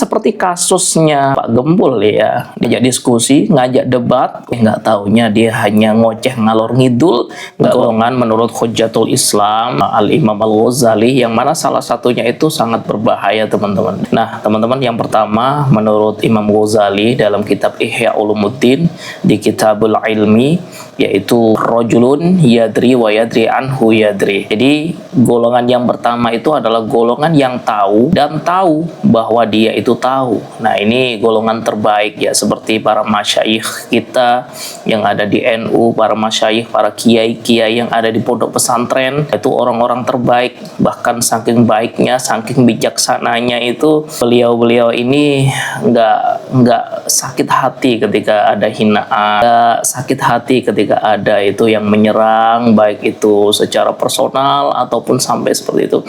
seperti kasusnya Pak Gembul ya, diajak diskusi, ngajak debat, nggak taunya dia hanya ngoceh ngalor ngidul, golongan menurut Hujjatul Islam Al-Imam Al-Ghazali, yang mana salah satunya itu sangat berbahaya teman-teman. Nah teman-teman, yang pertama menurut Imam Ghazali dalam kitab Ihya Ulumuddin di Kitabul Ilmi, yaitu rojulun yadri wa yadri anhu yadri. Jadi golongan yang pertama itu adalah golongan yang tahu dan tahu bahwa dia itu tahu. Nah ini golongan terbaik ya, seperti para masyayikh kita yang ada di NU, para masyayikh, para kiai-kiai yang ada di pondok pesantren, itu orang-orang terbaik. Bahkan saking baiknya, saking bijaksananya itu, beliau-beliau ini nggak sakit hati ketika ada hinaan, nggak sakit hati ketika ada itu yang menyerang, baik itu secara personal ataupun sampai seperti itu.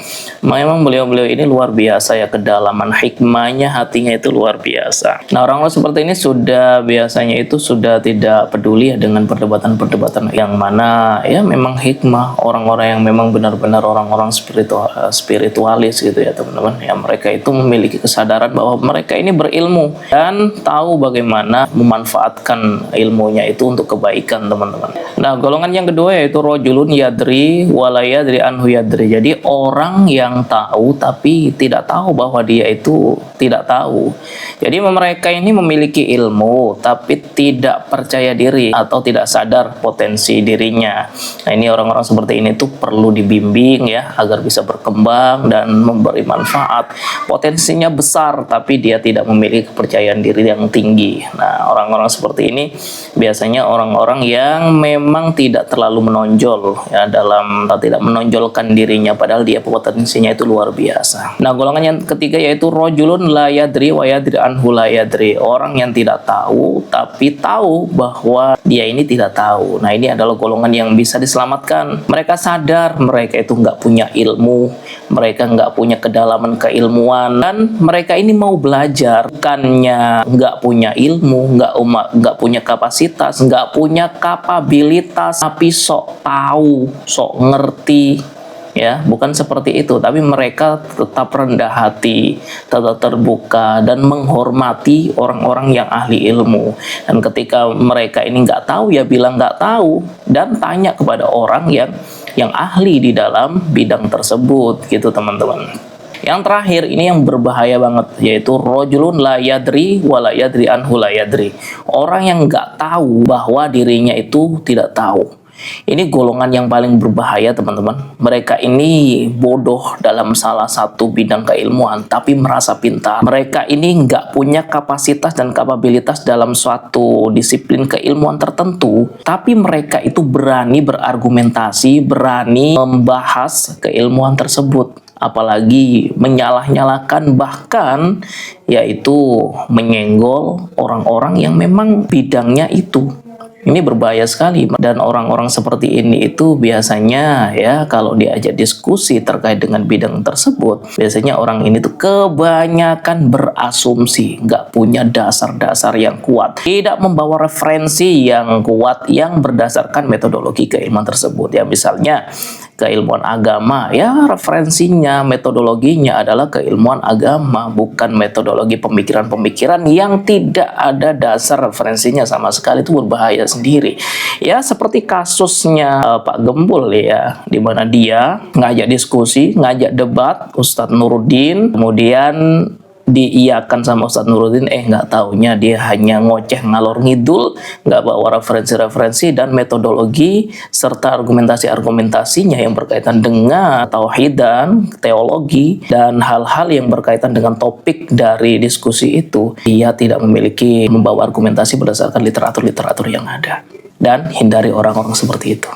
Memang beliau-beliau ini luar biasa ya, kedalaman hikmahnya, hatinya itu luar biasa. Nah orang-orang seperti ini biasanya itu sudah tidak peduli ya dengan perdebatan-perdebatan yang mana ya memang hikmah, orang-orang yang memang benar-benar orang-orang spiritualis gitu ya teman-teman. Ya mereka itu memiliki kesadaran bahwa mereka ini berilmu dan tahu bagaimana memanfaatkan ilmunya itu untuk kebaikan teman-teman. Nah golongan yang kedua yaitu rojulun yadri wala yadri anhu yadri. Jadi orang yang tahu tapi tidak tahu bahwa dia itu tidak tahu. Jadi mereka ini memiliki ilmu tapi tidak percaya diri atau tidak sadar potensi dirinya. Nah ini orang-orang seperti ini tuh perlu dibimbing ya agar bisa berkembang dan memberi manfaat. Potensinya besar tapi dia tidak memiliki kepercayaan diri yang tinggi. Nah orang-orang seperti ini biasanya orang-orang yang memang tidak terlalu menonjol ya, dalam tidak menonjolkan dirinya padahal dia potensinya itu luar biasa. Nah golongan yang ketiga yaitu rojulun la yadri wa yadri anhu la yadri. Orang yang tidak tahu tapi tahu bahwa dia ini tidak tahu. Nah ini adalah golongan yang bisa diselamatkan. Mereka sadar mereka itu nggak punya ilmu, mereka nggak punya kedalaman keilmuan, dan mereka ini mau belajar, bukannya nggak punya ilmu, nggak punya kapasitas, nggak punya kapabilitas, tapi sok tahu, sok ngerti ya, bukan seperti itu. Tapi mereka tetap rendah hati, tetap terbuka dan menghormati orang-orang yang ahli ilmu. Dan ketika mereka ini nggak tahu ya bilang nggak tahu dan tanya kepada orang yang ahli di dalam bidang tersebut gitu teman-teman. Yang terakhir ini yang berbahaya banget, yaitu rojulun la yadri wa la yadri anhu la yadri. Orang yang nggak tahu bahwa dirinya itu tidak tahu. Ini golongan yang paling berbahaya teman-teman. Mereka ini bodoh dalam salah satu bidang keilmuan tapi merasa pintar. Mereka ini nggak punya kapasitas dan kapabilitas dalam suatu disiplin keilmuan tertentu, tapi mereka itu berani berargumentasi, berani membahas keilmuan tersebut, apalagi menyalah-nyalakan, bahkan yaitu menyenggol orang-orang yang memang bidangnya itu. Ini berbahaya sekali, dan orang-orang seperti ini itu biasanya ya kalau diajak diskusi terkait dengan bidang tersebut, biasanya orang ini tuh kebanyakan berasumsi, nggak punya dasar-dasar yang kuat, tidak membawa referensi yang kuat yang berdasarkan metodologi keilmuan tersebut. Ya misalnya keilmuan agama, ya referensinya, metodologinya adalah keilmuan agama, bukan metodologi pemikiran-pemikiran yang tidak ada dasar referensinya sama sekali. Itu berbahaya sendiri. Ya seperti kasusnya Pak Gembul ya, di mana dia ngajak diskusi, ngajak debat Ustadz Nuruddin, kemudian diiyakan sama Ustadz Nuruddin, nggak taunya dia hanya ngoceh ngalor ngidul, nggak bawa referensi-referensi dan metodologi serta argumentasi-argumentasinya yang berkaitan dengan tauhid dan teologi dan hal-hal yang berkaitan dengan topik dari diskusi itu. Dia tidak membawa argumentasi berdasarkan literatur-literatur yang ada, dan hindari orang-orang seperti itu.